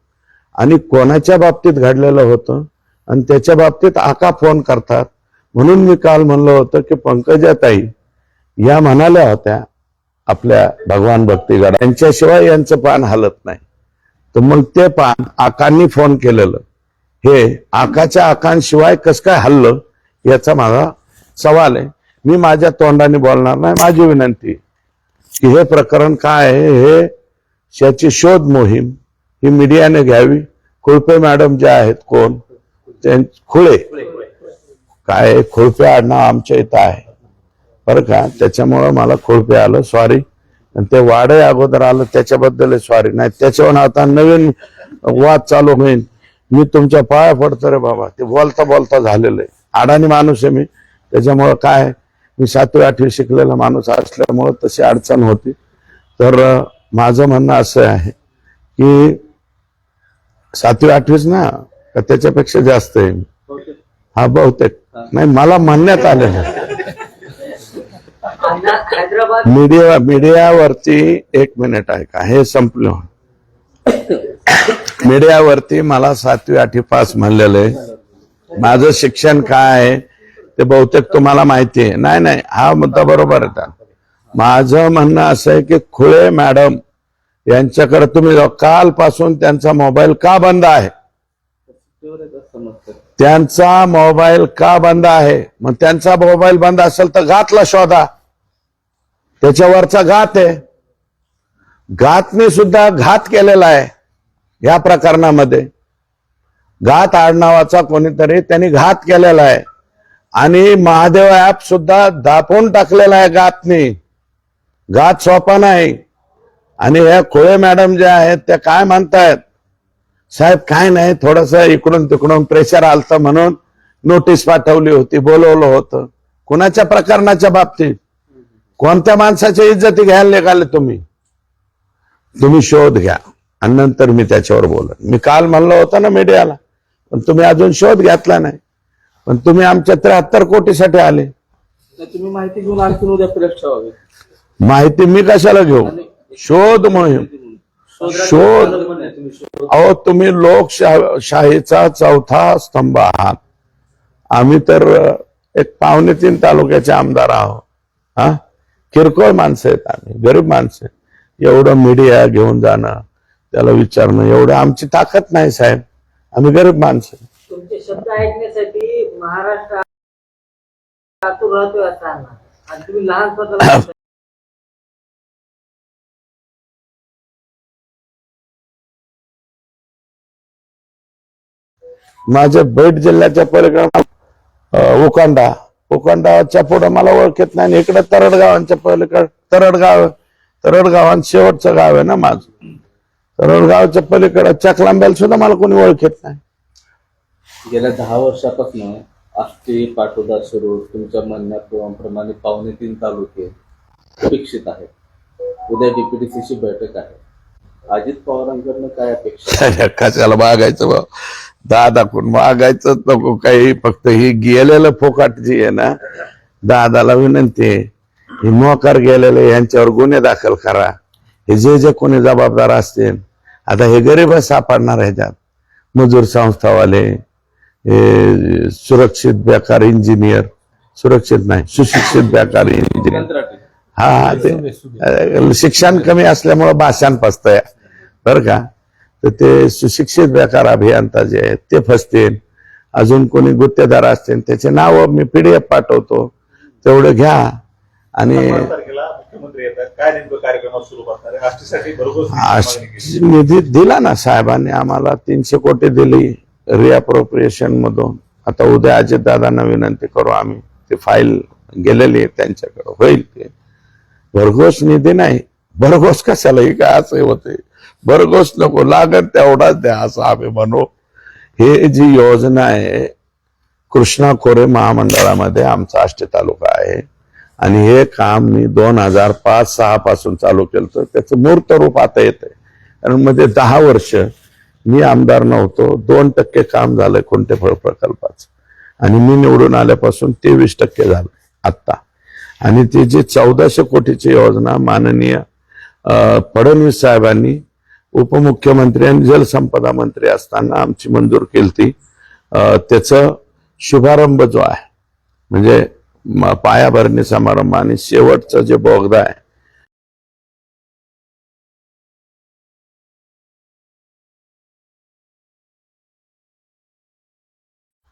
आणि कोणाच्या बाबतीत घडलेलं होतं. आणि त्याच्या बाबतीत आका फोन करतात. म्हणून मी काल म्हणलं होतं की पंकजाताई या म्हणाल्या होत्या आपल्या भगवान भक्तीगड यांच्याशिवाय यांचं पान हलत नाही. तर मग ते पान आकांनी फोन केलेलं, हे आकाच्या आकांशिवाय कसं काय हल्लं याचा मला सवाल आहे. मी माझ्या तोंडाने बोलणार नाही. माझी विनंती की हे प्रकरण काय आहे, हे याची शोध मोहीम ही मीडियाने घ्यावी. खुळपे मॅडम जे आहेत, कोण खुळे, काय खुळपे आडनाव आमच्या इथं आहे बरं का, त्याच्यामुळं मला खुळपे आलं, सॉरी. आणि ते वाडे अगोदर आलं त्याच्याबद्दल सॉरी. नाही त्याच्यावर आता नवीन वाद चालू होईल. मी तुमच्या पाया पडतो रे बाबा, ते बोलता बोलता झालेलं आहे. अडाणी माणूस आहे मी, त्याच्यामुळं काय, मी 7वी 8वी शिकलेला माणूस असल्यामुळं तशी अडचण होती. तर माझं म्हणणं असं आहे की 7वी 8वीच ना, का त्याच्यापेक्षा जास्त आहे. हा बहुतेक नाही, मला म्हणण्यात आलेलं आहे. मीडियावरती 1 मिनिट आहे का, हे संपलं. मीडियावरती मला 7वी 8वी पास म्हणलेलं आहे. माझं शिक्षण काय आहे ते बहुतेक तुम्हाला माहिती आहे. नाही नाही, हा मुद्दा बरोबर आहे. माझं म्हणणं असं आहे की खुळे मॅडम यांच्याकडे तुम्ही कालपासून त्यांचा मोबाईल का बंद आहे, त्यांचा मोबाईल का बंद आहे. मग त्यांचा मोबाईल बंद असेल तर घातला शोधा, त्याच्यावरचा घात आहे. घातने सुद्धा घात केलेला आहे या प्रकरणामध्ये. घात आडनावाचा कोणीतरी त्यांनी घात केलेला आहे आणि महादेव ऍप सुद्धा दापून टाकलेला आहे घातने. घात सोपा नाही. आणि ह्या खोळे मॅडम ज्या आहेत त्या काय म्हणतायत, साहेब काय नाही, थोडस इकडून तिकडून प्रेशर आलतं म्हणून नोटीस पाठवली होती, बोलवलं होतं. कुणाच्या प्रकरणाच्या बाबतीत, कोणत्या माणसाच्या इज्जती घ्यायला निघाले तुम्ही? तुम्ही शोध घ्या आणि नंतर मी त्याच्यावर बोलत. मी काल म्हणलं होतं ना मीडियाला, पण तुम्ही अजून शोध घेतला नाही. पण तुम्ही आमच्या 73 कोटीसाठी आले. तुम्ही माहिती घेऊन आणखी उद्या प्रेस ठेवावी. माहिती मी कशाला घेऊ? शोध मोहीम, शोध. अहो तुम्ही लोकशाहीचा 4था स्तंभ आहात. आम्ही तर एक 2.25 तालुक्याचे आमदार आहोत. हा, किरकोळ माणसं आहेत आम्ही, गरीब माणसं. एवढं मीडिया घेऊन जाणं, त्याला विचारणं, एवढं आमची ताकद नाही साहेब. आम्ही गरीब माणसं. तुमचे शब्द ऐकण्यासाठी महाराष्ट्र आतुर राहतोय असताना आणि तुम्ही लहान स्वतःला माझ्या बीड जिल्ह्याच्या पलीकडे उकांडाच्या पुढे मला ओळखत नाही. इकडे तरडगावांच्या पलीकडे तरडगावांत शेवटचं गाव आहे ना माझं. तरडगावच्या पलीकडे चकलांबेल सुद्धा मला कोणी ओळखत नाही. गेल्या 10 वर्षापासून आष्टी, पाटोदा, शिरूर तुमच्या म्हणण्याप्रमाणे 2.25 तालुके अपेक्षित आहेत. उद्या डीपीडीसीची बैठक आहे. अजित पवारांकडनं काय अपेक्षा? कशाला मागायचं भाऊ, दादाकडून मागायचं नको काही. फक्त ही गेलेलं फोकाट जी आहे ना, दादाला विनंती आहे, हे मोकार गेलेले यांच्यावर गुन्हे दाखल करा. हे जे कोणी जबाबदार असतील, आता हे गरीब सापडणार ह्याच्यात, मजूर संस्थावाले, हे सुरक्षित बेकार इंजिनियर, सुरक्षित नाही सुशिक्षित बेकार इंजिनियर. हा, ते शिक्षण कमी असल्यामुळे भाषण फसतंय बरं का. तर ते सुशिक्षित बेकार अभियंता जे आहेत ते फसतील. अजून कोणी गुत्तेदार असतील त्याचे नाव मी PDF पाठवतो, तेवढं घ्या. आणि मुख्यमंत्री येतात, काय नेमकं कार्यक्रम सुरू करणार आहे? आष्टीसाठी भरघोस निधी दिला ना साहेबांनी आम्हाला, 300 कोटी दिली रिअप्रोप्रिएशन मधून. आता उद्या अजितदादांना विनंती करू आम्ही, ते फाईल गेलेली आहे त्यांच्याकडे, होईल ते. भरघोस निधी नाही. भरघोस कशाला, ही काय असं होते, भरघोस नको, लागत तेवढाच द्या असं आम्ही म्हणू. हे जी योजना आहे कृष्णा खोरे महामंडळामध्ये आमचा आष्टी तालुका आहे आणि हे काम मी 2005-06 पासून चालू केलं. तर त्याचं मूर्त रूप आता येत आहे. कारण मध्ये 10 वर्ष मी आमदार नव्हतो, 2% काम झालंय कोणतेफळ प्रकल्पाचं. आणि मी निवडून आल्यापासून 23% झालं आत्ता. आणि ती जी 1400 कोटीची योजना माननीय फडणवीस साहेबांनी उपमुख्यमंत्री आणि जलसंपदा मंत्री असताना आमची मंजूर केली ती, त्याचं शुभारंभ जो आहे म्हणजे पायाभरणी समारंभ आणि शेवटचं जे बोगदा आहे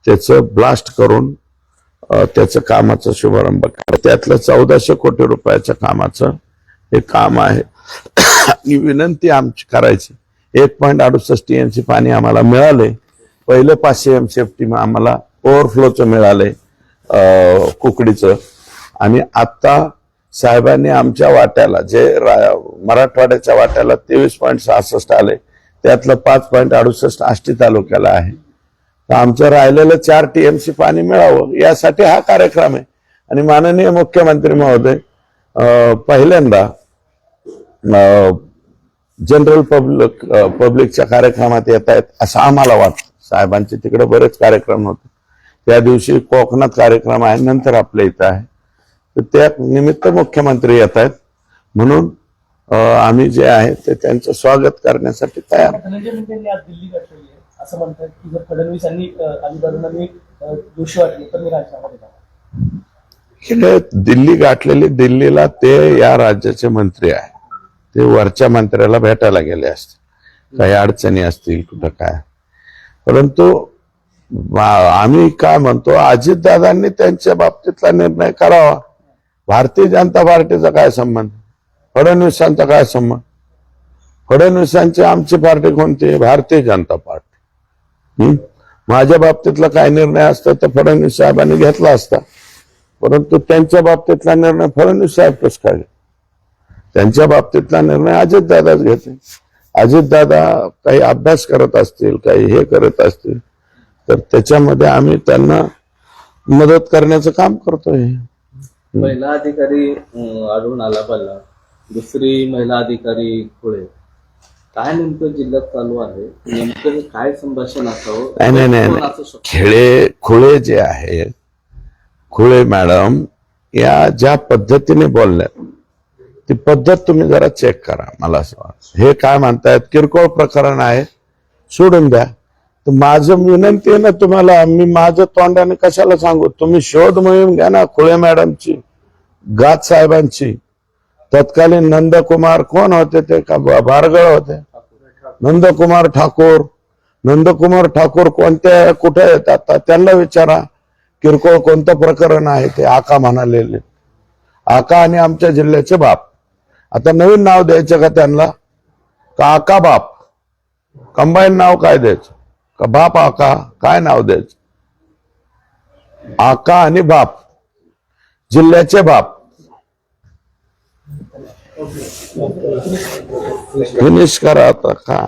त्याचं ब्लास्ट करून त्याचं कामाचा शुभारंभ केला. त्यातलं 1400 कोटी रुपयाच्या कामाचं हे काम आहे. ही विनंती आमची करायची. 1.68 TMC पाणी आम्हाला मिळाले. पहिले 500 MCFT आम्हाला ओव्हरफ्लोचं मिळाले कुकडीचं. आणि आता साहेबांनी आमच्या वाट्याला जे मराठवाड्याच्या वाट्याला 23.66 आले, त्यातलं 5.68 आष्टी तालुक्याला आहे. तर आमचं राहिलेलं 4 TMC पाणी मिळावं यासाठी हा कार्यक्रम आहे. आणि माननीय मुख्यमंत्री महोदय पहिल्यांदा जनरल पब्लिकच्या कार्यक्रमात येत आहेत असं आम्हाला वाटतं. साहेबांचे तिकडे बरेच कार्यक्रम होते. त्या दिवशी कोकणात कार्यक्रम आहे, नंतर आपल्या इथं आहे. तर त्या निमित्त मुख्यमंत्री येत आहेत म्हणून आम्ही जे आहे ते त्यांचं स्वागत करण्यासाठी तयार. धनंजय मुंडेंनी आज दिल्ली गाठलेली आहे असं म्हणतात की जर फडणवीसांनी अलिबागला दोषी वाटले तर मी राजीनामा देणार. दिल्ली गाठलेली, दिल्लीला ते या राज्याचे मंत्री आहे. ते वरच्या मंत्र्याला भेटायला गेले असते, काही अडचणी असतील कुठं काय. परंतु आम्ही काय म्हणतो, अजितदादांनी त्यांच्या बाबतीतला निर्णय करावा. भारतीय जनता पार्टीचा काय संबंध, फडणवीसांचा काय संबंध? फडणवीसांची आमची पार्टी कोणती? भारतीय जनता पार्टी. माझ्या बाबतीतला काय निर्णय असता तर फडणवीस साहेबांनी घेतला असता, परंतु त्यांच्या बाबतीतला निर्णय फडणवीस साहेब कसं काय? त्यांच्या बाबतीतला निर्णय अजितदादाच घेते. अजितदादा काही अभ्यास करत असतील, काही हे करत असतील तर त्याच्यामध्ये आम्ही त्यांना मदत करण्याचं काम करतोय. महिला अधिकारी आढळून आला बल्लाळ, दुसरी महिला अधिकारी खुळे. काय नेमकं जिल्ह्यात चालू आहे, नेमकं हे काय संभाषण असावं? नाही, खुळे जे आहे, खुळे मॅडम या ज्या पद्धतीने बोलल्या ती पद्धत तुम्ही जरा चेक करा. मला असं वाटतं हे काय म्हणतायत किरकोळ प्रकरण आहे, सोडून द्या. तर माझं विनंती आहे ना तुम्हाला, मी माझं तोंडाने कशाला सांगू? तुम्ही शोध मोहीम घ्या ना खुळे मॅडमची, गात साहेबांची. तत्कालीन नंदकुमार कोण होते ते का भारगळ होते? नंदकुमार ठाकूर कोणत्या कुठे येतात त्यांना विचारा. किरकोळ कोणतं प्रकरण आहे ते आका म्हणालेले. आका आणि आमच्या जिल्ह्याचे बाप. आता नवीन नाव द्यायचं का त्यांना? का आका बाप? कंबाईन नाव काय द्यायचं? का बाप आका? काय नाव द्यायचं? आका आणि बाप, जिल्ह्याचे बाप. फिनिश करा आता. का